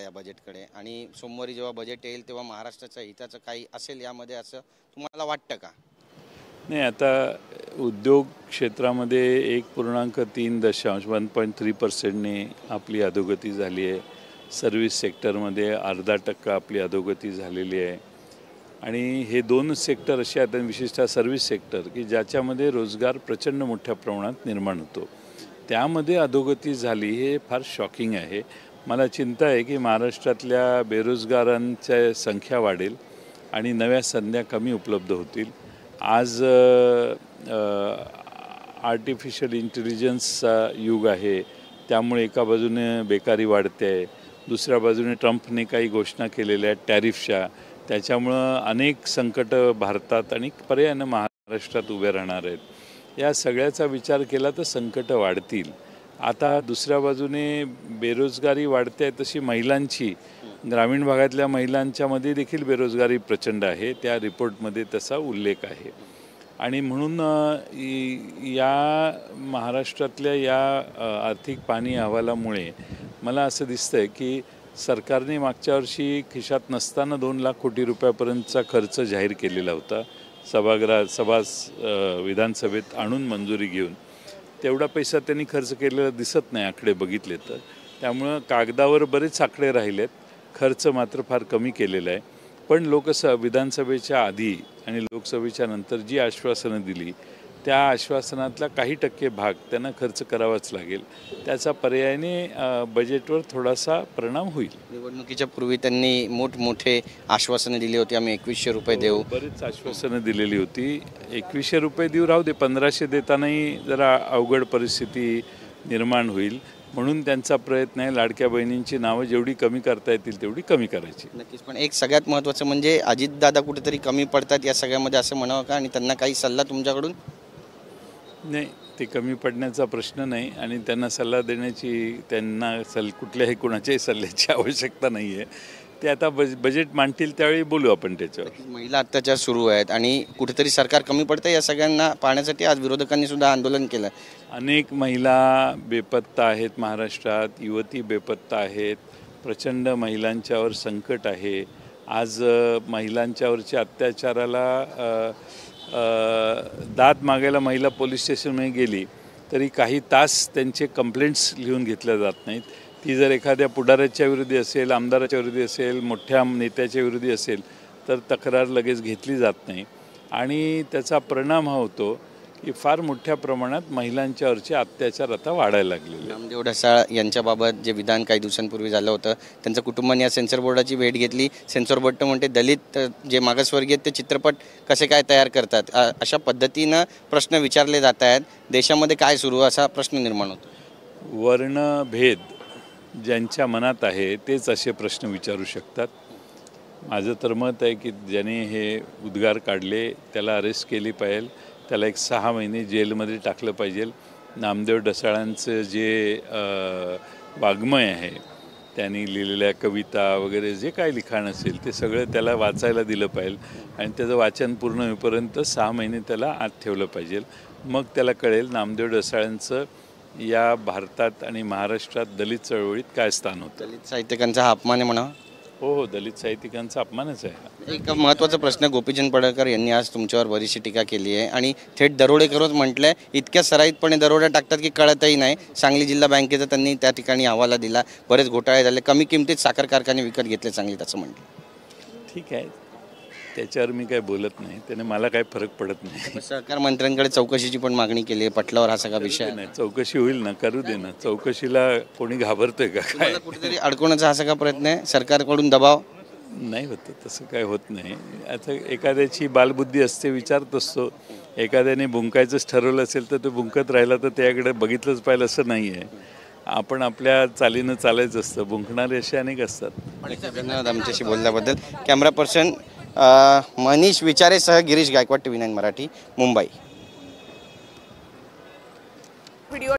या बजेटकडे आणि सोमवारी जेव्हा बजेट येईल तेव्हा महाराष्ट्राच्या हिताचं काही असेल यामध्ये असं तुम्हाला वाटतं का? नाही, आता उद्योग क्षेत्रामध्ये 1.3 1.3%ने आपली अधोगती झाली आहे. सर्व्हिस सेक्टरमध्ये 0.5% आपली अधोगती झालेली आहे. आणि हे दोन सेक्टर असे आहेत, विशेषतः सर्व्हिस सेक्टर, की ज्याच्यामध्ये रोजगार प्रचंड मोठ्या प्रमाणात निर्माण होतो. त्यामध्ये अधोगती झाली हे फार शॉकिंग आहे. मला चिंता आहे की महाराष्ट्रातल्या बेरोजगारांची संख्या वाढेल आणि नव्या संध्या कमी उपलब्ध होतील. आज आर्टिफिशियल इंटेलिजन्सचा युग आहे, त्यामुळे एका बाजूने बेकारी वाढते आहे, दुसऱ्या बाजूने ट्रम्पने काही घोषणा केलेल्या आहेत टॅरिफच्या, त्याच्यामुळं अनेक संकटं भारतात आणि पर्यायानं महाराष्ट्रात उभे राहणार आहेत. या सगळ्याचा विचार केला तर संकटं वाढतील. आता दुसऱ्या बाजूने बेरोजगारी वाढते आहे, तशी महिलांची, ग्रामीण भागातल्या महिलांच्यामध्ये देखील बेरोजगारी प्रचंड आहे. त्या रिपोर्टमध्ये तसा उल्लेख आहे. आणि म्हणून या महाराष्ट्रातल्या या आर्थिक पाहणी अहवालामुळे मला असं दिसतं आहे की सरकारने मागच्या वर्षी खिशात नसताना 2 लाख कोटी रुपयापर्यंतचा खर्च जाहीर केलेला होता. विधानसभेत आणून मंजुरी घेऊन तेवढा पैसा त्यांनी खर्च केलेला दिसत नाही आकडे बघितले तर. त्यामुळं कागदावर बरेच आकडे राहिलेत, खर्च मात्र फार कमी केलेला आहे. पण विधानसभेच्या आधी आणि लोकसभेच्या नंतर जी आश्वासनं दिली त्या आश्वासनातला काही टक्के भाग त्यांना खर्च करावाच लागेल. त्याचा पर्यायाने बजेटवर थोडासा परिणाम होईल. निवडणुकीच्या पूर्वी त्यांनी मोठमोठे आश्वासनं दिली होती, आम्ही 2100 रुपये देऊ. बरीच आश्वासनं दिलेली होती. 2100 रुपये देऊ राहू दे, 1500 देतानाही जरा अवघड परिस्थिती निर्माण होईल. म्हणून त्यांचा प्रयत्न आहे लाडक्या बहिणींची नावं जेवढी कमी करता येतील तेवढी कमी करायची. नक्कीच. पण एक सगळ्यात महत्त्वाचं म्हणजे अजितदादा कुठेतरी कमी पडतात या सगळ्यामध्ये असं म्हणावं का? आणि त्यांना काही सल्ला तुमच्याकडून? नाही, ते कमी पडण्याचा प्रश्न नाही आणि त्यांना सल्ला देण्याची, त्यांना कुठल्याही कोणाच्याही सल्ल्याची आवश्यकता नाही आहे. ते आता बजेट मांडतील त्यावेळी बोलू आपण त्याच्यावर. महिला अत्याचार सुरू आहेत आणि कुठेतरी सरकार कमी पडतं या सगळ्यांना पाहण्यासाठी आज विरोधकांनी सुद्धा आंदोलन केलं. अनेक महिला बेपत्ता आहेत महाराष्ट्रात, युवती बेपत्ता आहेत, प्रचंड महिलांच्यावर संकट आहे. आज महिलांच्यावरच्या अत्याचाराला दाद मागायला महिला पोलीस स्टेशनमध्ये गेली तरी काही तास त्यांचे कंप्लेंट्स लिहून घेतल्या जात नाहीत. ती जर एखाद्या पुढाऱ्याच्या विरोधी असेल, आमदाराच्या विरोधी असेल, मोठ्या नेत्याच्या विरोधी असेल तर तक्रार लगेच घेतली जात नाही. आणि त्याचा परिणाम हा होतो की फार मोठ्या प्रमाणात महिलांच्यावरचे अत्याचार आता वाढायला लागलेले. नामदेव ढसाळ यांच्याबाबत जे विधान काही दिवसांपूर्वी झालं होतं, त्यांच्या कुटुंबाने या सेन्सर बोर्डाची भेट घेतली. सेन्सर बोर्ड म्हणते दलित जे मागासवर्गीय ते चित्रपट कसे काय तयार करतात, अशा पद्धतीनं प्रश्न विचारले जात आहेत. देशामध्ये काय सुरू असा प्रश्न निर्माण होतो. वर्णभेद ज्यांच्या मनात आहे तेच असे प्रश्न विचारू शकतात. माझं तर मत आहे की ज्याने हे उद्गार काढले त्याला अरेस्ट केली पाहिजे, त्याला 6 महिने जेलमध्ये टाकलं पाहिजे. नामदेव ढसाळांचं जे वाङ्मय आहे, त्यांनी लिहिलेल्या कविता वगैरे जे काय लिखाण असेल ते सगळं त्याला वाचायला दिलं पाहिजे आणि त्याचं वाचन पूर्ण होईपर्यंत 6 महिने त्याला आत ठेवलं पाहिजे. मग त्याला कळेल नामदेव ढसाळांचं या भारतात आणि महाराष्ट्रात दलित चळवळीत काय स्थान होतं. दलित साहित्यिकांचा हा अपमान आहे म्हणा. हो, दलित साहित्यिकांचा अपमानच आहे. एक महत्त्वाचा प्रश्न, गोपीचंद पडळकर यांनी आज तुमच्यावर बरीचशी टीका केली आहे आणि थेट दरोडेखोरच म्हटलं आहे. इतक्या सराईतपणे दरोडा टाकतात की कळतही नाही. सांगली जिल्हा बँकेचा त्यांनी त्या ठिकाणी हवाला दिला. बरेच घोटाळे झाले, कमी किमतीत साखर कारखाने विकत घेतले सांगलीत असं म्हटलं. ठीक आहे, त्याच्यावर मी काही बोलत नाही, त्याने मला काही फरक पडत नाही. सरकार मंत्र्यांकडे चौकशीची पण मागणी केली आहे. पटलावर हा सगळा विषय नाही. चौकशी होईल ना, करू दे ना. चौकशीला कोणी घाबरतोय का? काय कुठेतरी अडकवण्याचा हा सगळा प्रयत्न आहे, सरकारकडून दबाव नाही होत. तसं काय होत नाही. आता एखाद्याची बालबुद्धी असते, विचारत असतो. एखाद्याने भुंकायचंच ठरवलं असेल तर तो भुंकत राहिला तर त्याकडे बघितलंच पाहिजे असं नाही आहे. आपण आपल्या चालीनं चालायचं असतं. भुंकणारे असे अनेक असतात. धन्यवाद आमच्याशी बोलल्याबद्दल. कॅमेरा पर्सन मनीष विचारेसह गिरीश गायकवाड, TV9 मराठी, मुंबई.